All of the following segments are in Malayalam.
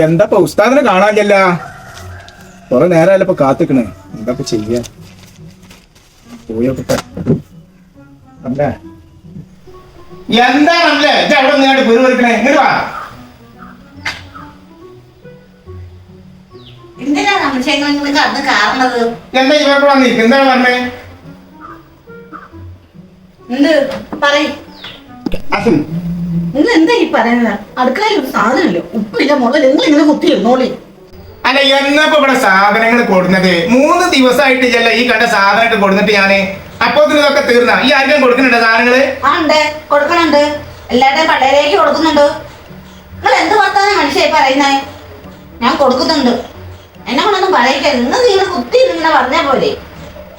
എന്താ ഉസ്താദിനെ കാണാനില്ല? കുറെ നേരമല്ല ഇപ്പൊ കാത്തിക്കണേ. എന്താ ചെയ്യാ? പോയോട്ടെ. അല്ലേ എന്താണല്ലേ അവിടെ നിന്നാണ്ട് പേര് വരക്കണേ? ഇങ്ങോട്ട് വാ. എന്തിനാണ് സംശയങ്ങൾ നിങ്ങൾക്ക് അന്ന് കാണുന്നത്? എന്താ ഇവിടെ വന്നിരിക്കും? എന്താണ് പറഞ്ഞേ? എന്ത് പറയും? നിങ്ങൾ എന്താ ഈ പറയുന്നത്? അടുക്കളയിൽ ഒരു സാധനമില്ല, ഉപ്പില്ല, മുളക്. നിങ്ങൾ ഇങ്ങനെ കുത്തിയിരുന്നോളി. അല്ല എന്നപ്പോ ഇവിടെ സാധനങ്ങൾ കൊടുക്കുന്നത്? 3 ദിവസമായിട്ടില്ല ഈ കണ്ട സാധനമായിട്ട് കൊടുത്തിട്ട് ഞാന്. അപ്പൊ ഇതൊക്കെ തീർന്ന ഈ ആർക്കും കൊടുക്കുന്നുണ്ട് സാധനങ്ങള്? ആ ഉണ്ട്, കൊടുക്കണുണ്ട്. എല്ലാവരുടെയും പള്ളിയിലേക്ക് കൊടുക്കുന്നുണ്ട്. നിങ്ങൾ എന്ത് വർത്താനം മനുഷ്യായി പറയുന്നേ? ഞാൻ കൊടുക്കുന്നുണ്ട്. എന്നെ കൊണ്ടൊന്നും പറയിക്കരുത്. നിങ്ങൾ കുത്തി ഇങ്ങനെ പറഞ്ഞ പോലെ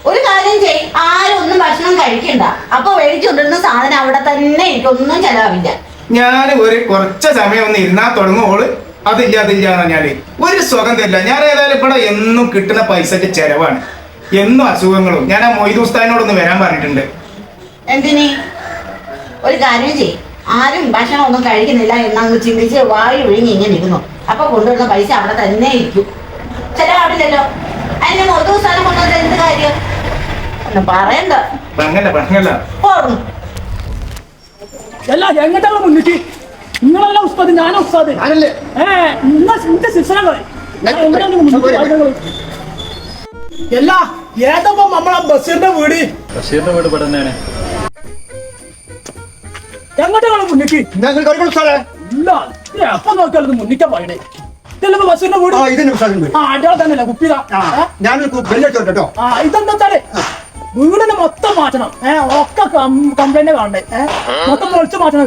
ഒരു കാര്യം ചെയ്യും. ആരും ഒന്നും ഭക്ഷണം കഴിക്കണ്ട. അപ്പൊ മേടിച്ചുകൊണ്ടിരുന്ന സാധനം അവിടെ തന്നെ ഇരിക്കും, ഒന്നും ചെലവില്ല. ഞാൻ കുറച്ച് സമയം ഒന്ന് ഇരുന്നാ തുടങ്ങുമ്പോള് അതില്ല പറഞ്ഞാല് ഒരു സുഖം തരില്ല. ഞാൻ ഏതായാലും ഇവിടെ എന്നും കിട്ടുന്ന പൈസക്ക് ചെലവാണ്, എന്നും അസുഖങ്ങളും. ഞാൻ ആ മൊയ്ത് ഉസ്താദിനോടൊന്ന് വരാൻ പറഞ്ഞിട്ടുണ്ട്. എന്തിന്? ഒരു കാര്യം ചെയ്യും. ആരും ഭക്ഷണം ഒന്നും കഴിക്കുന്നില്ല എന്നങ്ങ് ചിന്തിച്ച് വായു ഒഴിഞ്ഞ് ഇങ്ങനെ ഇരുന്നു. അപ്പൊ കൊണ്ടുവരുന്ന പൈസ അവിടെ തന്നെ ഇരിക്കും, ചെലവാടില്ലല്ലോ. അതിന് ഒരു ദിവസം കൊണ്ടുവന്നത് എന്ത് കാര്യം? ഒന്നും പറയണ്ട. പോടുന്നു. അല്ല എങ്ങോട്ടാണ് മുന്നിട്ട്? നിങ്ങളല്ല ഉസ്താദ്, ഞാനാ ഉസ്താദ്. എല്ലാ ഏതപ്പോ നമ്മളെ ബഷീറിന്റെ വീട്? ബഷീറിന്റെ വീട് ഇവിടെ തന്നെയാണ്. എങ്ങോട്ടാണ് മുന്നിട്ട്? ഇല്ല എപ്പൊ നോക്കിയാലും മുന്നിക്കാൻ പറയണേ. ഇതല്ലേ ബഷീറിന്റെ വീട്? അടിയാൾ തന്നെയല്ലേ കുപ്പിയിലാ? ഇതെന്താ വെച്ചാല് വീടിനെ മൊത്തം മാറ്റണം. ഒക്കെ കംപ്ലൈന്റ് കാണണ്ടേ? മൊത്തം പൊളിച്ച് മാറ്റണം.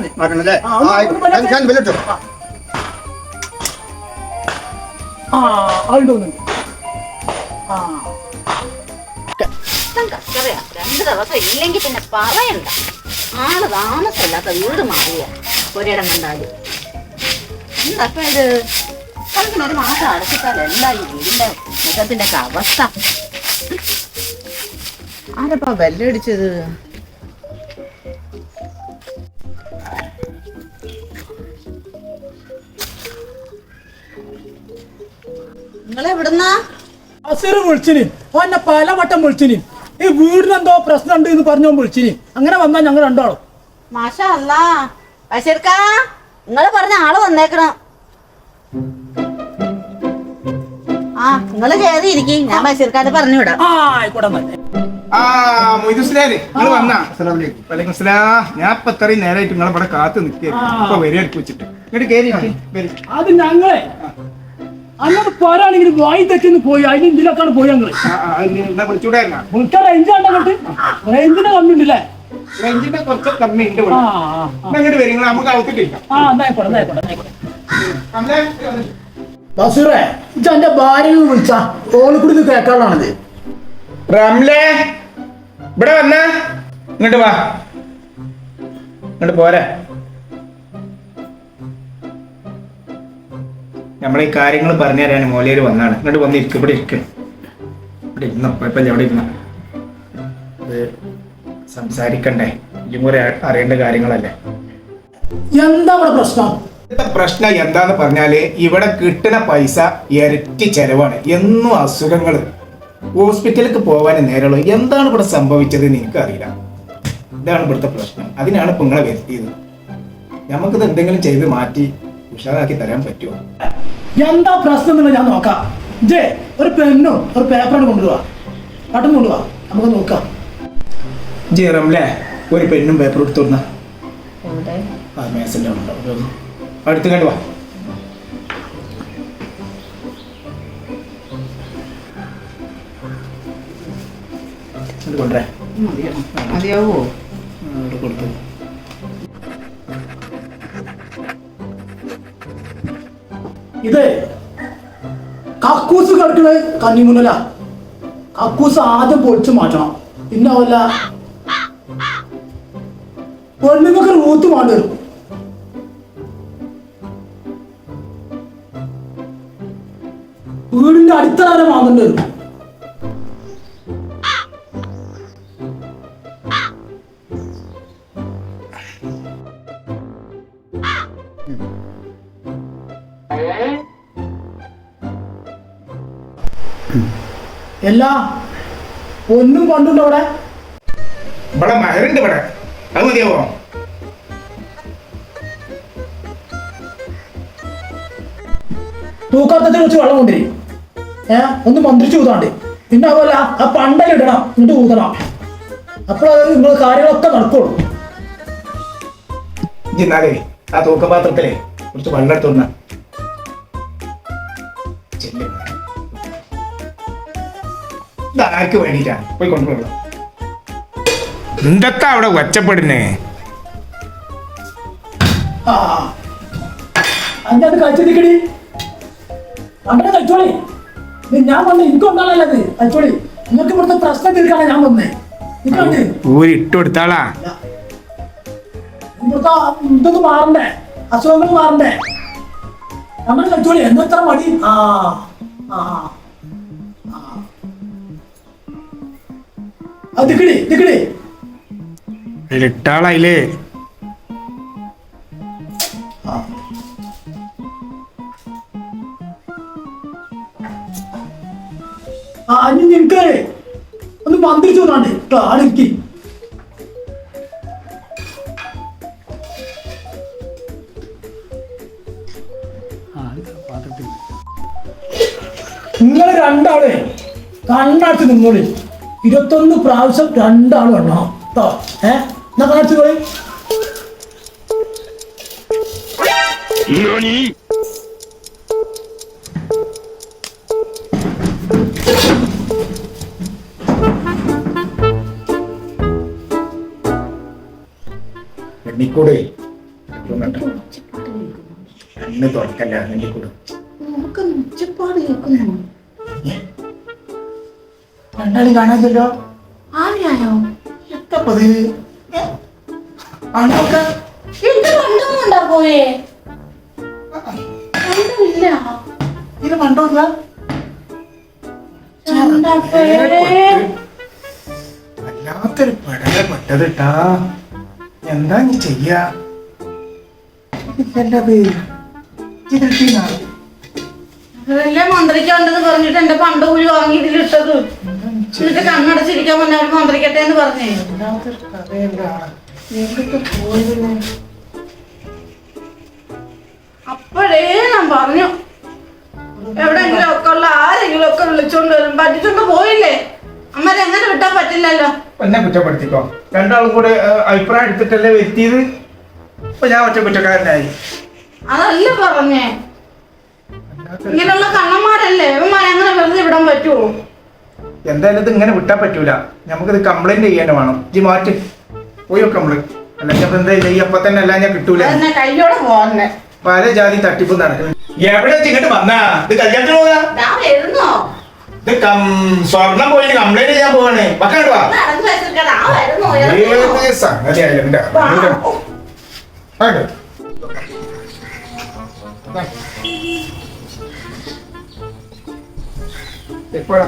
അത് തോന്നുന്നുണ്ട്. 2 ദിവസം ഇല്ലെങ്കിൽ പിന്നെ പറയണ്ട. ആള് താമസമില്ലാത്ത വീട് മാറിയ ഒരിടം കണ്ടാല് എന്താ ഇത്? ഒരു മാസം അടച്ചിട്ടാൽ എന്താ ഈ വീടിന്റെ മുഖത്തിന്റെ അവസ്ഥ? ആരപ്പാ ബെല്ലടിച്ചത്? നിങ്ങളെവിടുന്നാ? ബഷീർ വിളിച്ചിന്. എന്നെ പലവട്ടം വിളിച്ചിന്. ഈ വീടിനെന്തോ പ്രശ്നം ഉണ്ട് എന്ന് പറഞ്ഞോ വിളിച്ചിന്. അങ്ങനെ വന്നാ ഞങ്ങൾ രണ്ടാളും. മാഷാ അല്ലാ, ബഷീർക്കാ നിങ്ങള് പറഞ്ഞ ആള് വന്നേക്കണം. ആ നിങ്ങള് കയറി ഇരിക്കും, ഞാൻ ബഷീർക്കാരെ പറഞ്ഞു വിടാം. ആയിക്കോട്ടെ. ഞാൻ ഇപ്പൊ ഇത്രയും നേരമായിട്ട് നിങ്ങളെ ഇവിടെ കാത്തു നിൽക്കുക വരെ വെച്ചിട്ട് അത് ഞങ്ങളെ അങ്ങോട്ട് പോരാണെങ്കിൽ വായി തെറ്റിന്ന് പോയി. അതിന് ഇതിലൊക്കെയാണ് പോയി ഞങ്ങള്. വിളിക്കാൻ റേഞ്ച് കണ്ടങ്ങോട്ട്. റേഞ്ചിന് കമ്മി ഉണ്ടല്ലേ? റേഞ്ചിന്റെ കുറച്ച് കമ്മി ഉണ്ട്. അങ്ങോട്ട് വരും, നമുക്ക് ഔത്തിട്ടില്ല. ബഷീറേ എന്റെ ഭാര്യ വിളിച്ചാ ഓള് കൂടി കേൾക്കാനുള്ളതാണിത്. റംലേ ഇവിടെ വന്ന ഇങ്ങോട്ട് വാ, ഇങ്ങോട്ട് പോരാ. നമ്മളീ കാര്യങ്ങൾ പറഞ്ഞു തരാൻ മോലേര് വന്നാണ്. ഇങ്ങോട്ട് വന്നിരിക്കും. ഇവിടെ ഇരിക്കണം. ഇവിടെ ഇരുന്നോ, കുഴപ്പമില്ല. ഇവിടെ ഇരുന്ന ഇത് സംസാരിക്കണ്ടേ? ഇതും കൂടെ അറിയേണ്ട കാര്യങ്ങളല്ലേ. എന്താ ഇവിടെ പ്രശ്നം? പ്രശ്നം എന്താന്ന് പറഞ്ഞാല് ഇവിടെ കിട്ടുന്ന പൈസ ഇരട്ടി ചെലവാണ്. എന്നും അസുഖങ്ങൾ, ഹോസ്പിറ്റലിലേക്ക് പോകാൻ നേരമുള്ളൂ. എന്താണ് ഇവിടെ സംഭവിച്ചത് എന്ന് എനിക്കറിയില്ല. ഇതാണ് ഇവിടുത്തെ പ്രശ്നം. അതിനാണ് ഇപ്പൊ നിങ്ങളെ വരുത്തിയത്. നമുക്കിത് എന്തെങ്കിലും ചെയ്ത് മാറ്റി ഉഷാറാക്കി തരാൻ പറ്റുമോ? എന്താ പ്രശ്നം എന്നുള്ളത് ഞാൻ നോക്കാം. ജേ ഒരു പെണ്ണും ഒരു പേപ്പറും കൊണ്ടുപോവാ, പെട്ടെന്ന് കൊണ്ടുപോവാ, നമുക്ക് നോക്കാം. റംലേ ഒരു പെണ്ണും പേപ്പറും എടുത്തോടുന്ന മേസന്റെ അടുത്ത് കണ്ടു വാ. കൊണ്ടേ മതിയാവോ? കൊടുത്തു. ഇത് കക്കൂസ് കിടക്കണ കന്നിമുന്നല. കക്കൂസ് ആദ്യം പൊളിച്ചു മാറ്റണം. പിന്നെ വല്ല പെണ്ണുങ്ങൾക്ക് റൂത്ത് വേണ്ടി വരും. വീടിന്റെ അടിത്തറ വാങ്ങേണ്ടി വരും. എല്ലാ ഒന്നും കൊണ്ടുണ്ടോ അവിടെ? ഇവിടെ മഹരുണ്ട് ഇവിടെ, അത് മതിയാവോ? തൂക്കാത്തത്തിൽ വെച്ച് വെള്ളം കൊണ്ടിരി. ഒന്ന് മന്ത്രിച്ച് ഊതാണ്ട്. പിന്നെ അതുപോലെ ആ പണ്ടലിടണം, എന്നിട്ട് ഊതണം. അപ്പോഴത് നിങ്ങൾ കാര്യങ്ങളൊക്കെ നടക്കുള്ളൂ. എന്നാലേ ആ തൂക്കപാത്രത്തിലെ കുറച്ച് വെള്ളം എടുത്തുന്ന ഇതാർക്ക് വേണ്ടിട്ടാ പോയി കൊണ്ടുപോകണം. എന്തൊക്കെ അവിടെ ഒച്ചപ്പെടുന്നേ? ആ അതിന്റെ അത് കഴിച്ചിരിക്കടി, അങ്ങനെ കഴിച്ചോളി. ഞാൻ വന്ന് എനിക്ക് കൊണ്ടാണല്ലത്. കഴിച്ചോളി, നിങ്ങൾക്ക് ഇവിടുത്തെ പ്രശ്നം തീർക്കാനാണ് ഞാൻ വന്നേ. ഊരിട്ട് കൊടുത്താളാ. ഇവിടുത്തെ ഇതൊന്ന് മാറണ്ടേ, അസുഖങ്ങൾ മാറണ്ടേ? നമ്മൾ കഴിച്ചോളി. എന്നെത്ര മടി. ആ ആ ദിക്കടി ദിക്കടി ഇട്ടാളായില്ലേ? ഇനി നിനക്ക് ഒന്ന് മന്ത്രിച്ചു തോന്നാണ്ട് കേട്ടോ. ആളിരിക്കി നിങ്ങൾ രണ്ടാളെ കണ്ണടച്ച് നിന്നോളി. 21 പ്രാവശ്യം രണ്ടാളും എണ്ണണം കേട്ടോ. എന്നാ കാണിച്ചു പോയി. എണ്ണിക്കൂടെ കണ്ണ് തുറക്കല്ല. എണ്ണിക്കൂട് രണ്ടാളും കാണാതല്ലോ. ആരെയായോ? എത്തപ്പത് ആണൊക്കെ എന്റെ പണ്ടൊന്നും ഉണ്ടാ പോയേ? പണ്ടമില്ല. ഇത് കണ്ടോല്ല. വല്ലാത്തൊരു പെടലപ്പെട്ടത് ട്ടാ. എന്താ നീ ചെയ്യാ? അതെല്ലാം മന്ത്രിക്കാണ്ടെന്ന് പറഞ്ഞിട്ട് എന്റെ പണ്ട് കൂലി വാങ്ങി ഇതിലിട്ടത്. എന്നിട്ട് കണ്ണടച്ചിരിക്കാൻ പറഞ്ഞാൽ മന്ത്രിക്കട്ടെ എന്ന് പറഞ്ഞേ. അപ്പോഴേ ഞാൻ പറഞ്ഞു, എവിടെയെങ്കിലും ഒക്കെ ഉള്ള ആരെങ്കിലും ഒക്കെ വിളിച്ചോണ്ട് വരും. പറ്റിച്ചോണ്ട് പോയില്ലേ? അമ്മരെ എങ്ങനെ വിട്ടാൻ പറ്റില്ലല്ലോ. എന്നെ കുറ്റപ്പെടുത്തിക്കോ. രണ്ടാളും കൂടെ അഭിപ്രായം എടുത്തിട്ടല്ലേ വരുത്തിയത്. ഇപ്പൊ ഞാൻ ഒറ്റ കുറ്റക്കാരനായി. അതല്ല പറഞ്ഞേ. ഇങ്ങനെയുള്ള കണ്ണന്മാരല്ലേ ഇവന്മാരെ അങ്ങനെ വെറുതെ വിടാൻ പറ്റുമോ? എന്തായാലും ഇത് ഇങ്ങനെ വിട്ടാൻ പറ്റൂല. നമുക്കിത് കംപ്ലൈന്റ് ചെയ്യാൻ വേണം. ഇജ്ജ് മാറ്റി പോയോ കംപ്ലൈന്റ്. അല്ലെങ്കിൽ അപ്പൊ എന്താ ചെയ്യ? അപ്പൊ തന്നെ എല്ലാം ഞാൻ കിട്ടൂല. കയ്യോടെ പോന്നെ. പല ജാതി തട്ടിപ്പും നടക്കുന്നു. എവിടെ വെച്ച് ഇങ്ങോട്ട് വന്നാ? ഇത് കല്യാണത്തിന് പോകാ? വരുന്നോ? ഇത് സ്വർണം പോയിട്ട് കംപ്ലൈന്റ് ചെയ്യാൻ പോവാണ്. മക്കളോട് വാ. ഏത് സംഗതി ആയാലും എപ്പോഴാ